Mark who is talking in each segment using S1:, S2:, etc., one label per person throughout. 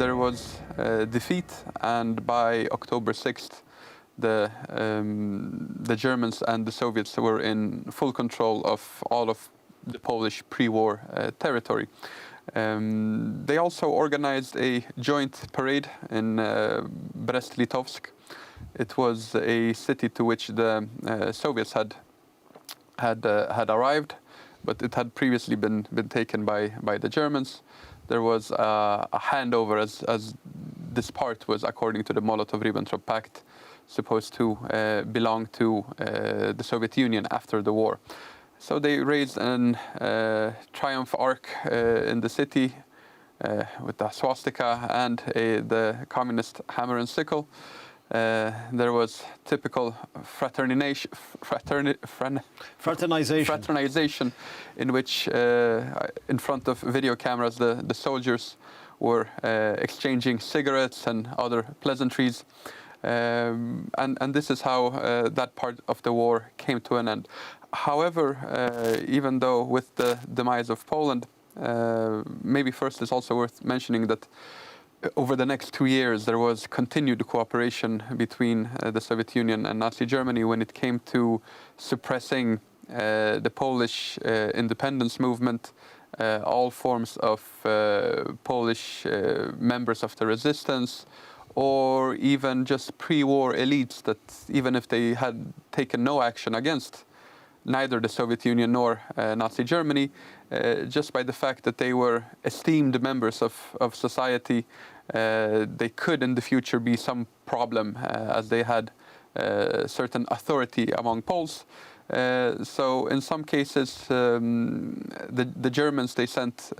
S1: there was defeat, and by October 6th, the Germans and the Soviets were in full control of all of the Polish pre-war territory. They also organized a joint parade in Brest-Litovsk. It was a city to which the Soviets had arrived, but it had previously been taken by the Germans. There was a handover, as this part was, according to the Molotov-Ribbentrop Pact, supposed to belong to the Soviet Union after the war. So they raised an triumph arc in the city with the swastika and the communist hammer and sickle. There was typical fraternization, in which, in front of video cameras, the soldiers were exchanging cigarettes and other pleasantries. And this is how that part of the war came to an end. However, even though with the demise of Poland, maybe first it's also worth mentioning that over the next 2 years there was continued cooperation between the Soviet Union and Nazi Germany when it came to suppressing the Polish independence movement, all forms of Polish members of the resistance, or even just pre-war elites that, even if they had taken no action against neither the Soviet Union nor Nazi Germany, just by the fact that they were esteemed members of society, they could in the future be some problem, as they had certain authority among Poles. So in some cases, the Germans, they sent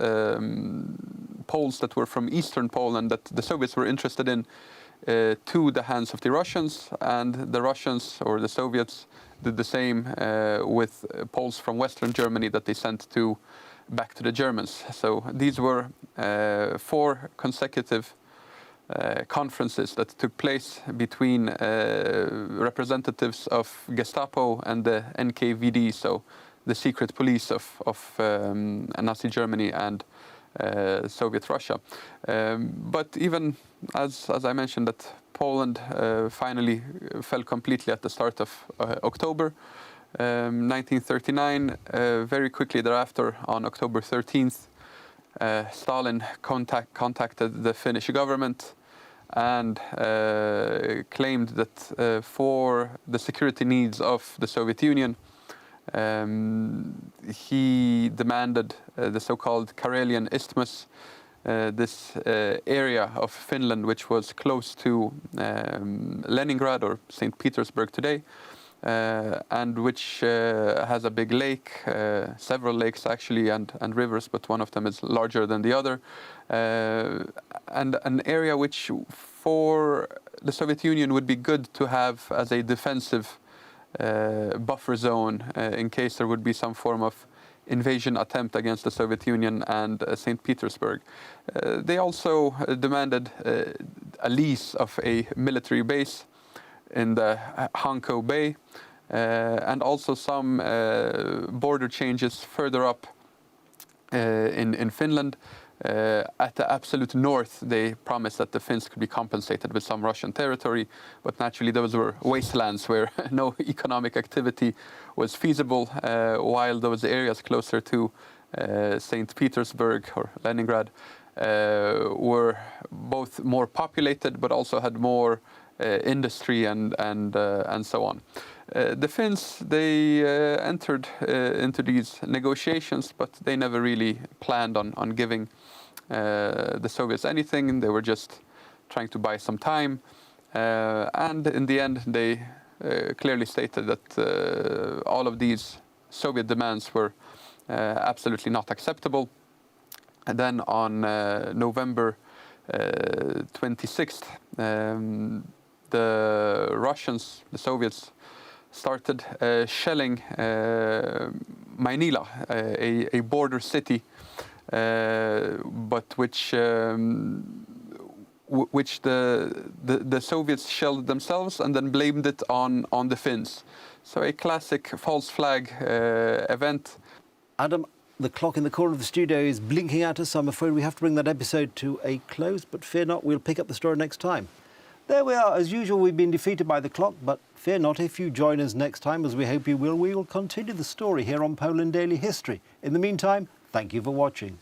S1: Poles that were from Eastern Poland that the Soviets were interested in to the hands of the Russians, and the Russians or the Soviets did the same with Poles from Western Germany that they sent back to the Germans. So these were 4 consecutive conferences that took place between representatives of Gestapo and the NKVD, so the secret police of Nazi Germany and Soviet Russia. But even as I mentioned, that Poland finally fell completely at the start of October 1939. Very quickly thereafter, on October 13th, Stalin contacted the Finnish government and claimed that for the security needs of the Soviet Union, he demanded the so-called Karelian Isthmus, this area of Finland which was close to Leningrad or St. Petersburg today, and which has a big lake, several lakes actually, and rivers, but one of them is larger than the other, and an area which for the Soviet Union would be good to have as a defensive buffer zone in case there would be some form of invasion attempt against the Soviet Union and St. Petersburg. They also demanded a lease of a military base in the Hanko Bay, and also some border changes further up in Finland. At the absolute north, they promised that the Finns could be compensated with some Russian territory, but naturally those were wastelands where no economic activity was feasible, while those areas closer to St. Petersburg or Leningrad were both more populated but also had more industry and so on. The Finns, they entered into these negotiations, but they never really planned on giving the Soviets anything. They were just trying to buy some time, and in the end they clearly stated that all of these Soviet demands were absolutely not acceptable. And then on November 26th, the Russians, the Soviets, started shelling Mainila, a border city, but which the Soviets shelled themselves and then blamed it on the Finns. So a classic false flag event.
S2: Adam, The clock in the corner of the studio is blinking at us. I'm afraid we have to bring that episode to a close, but fear not, we'll pick up the story next time. There we are. As usual, we've been defeated by the clock, but fear not, if you join us next time, as we hope you will, we will continue the story here on Poland Daily History. In the meantime, thank you for watching.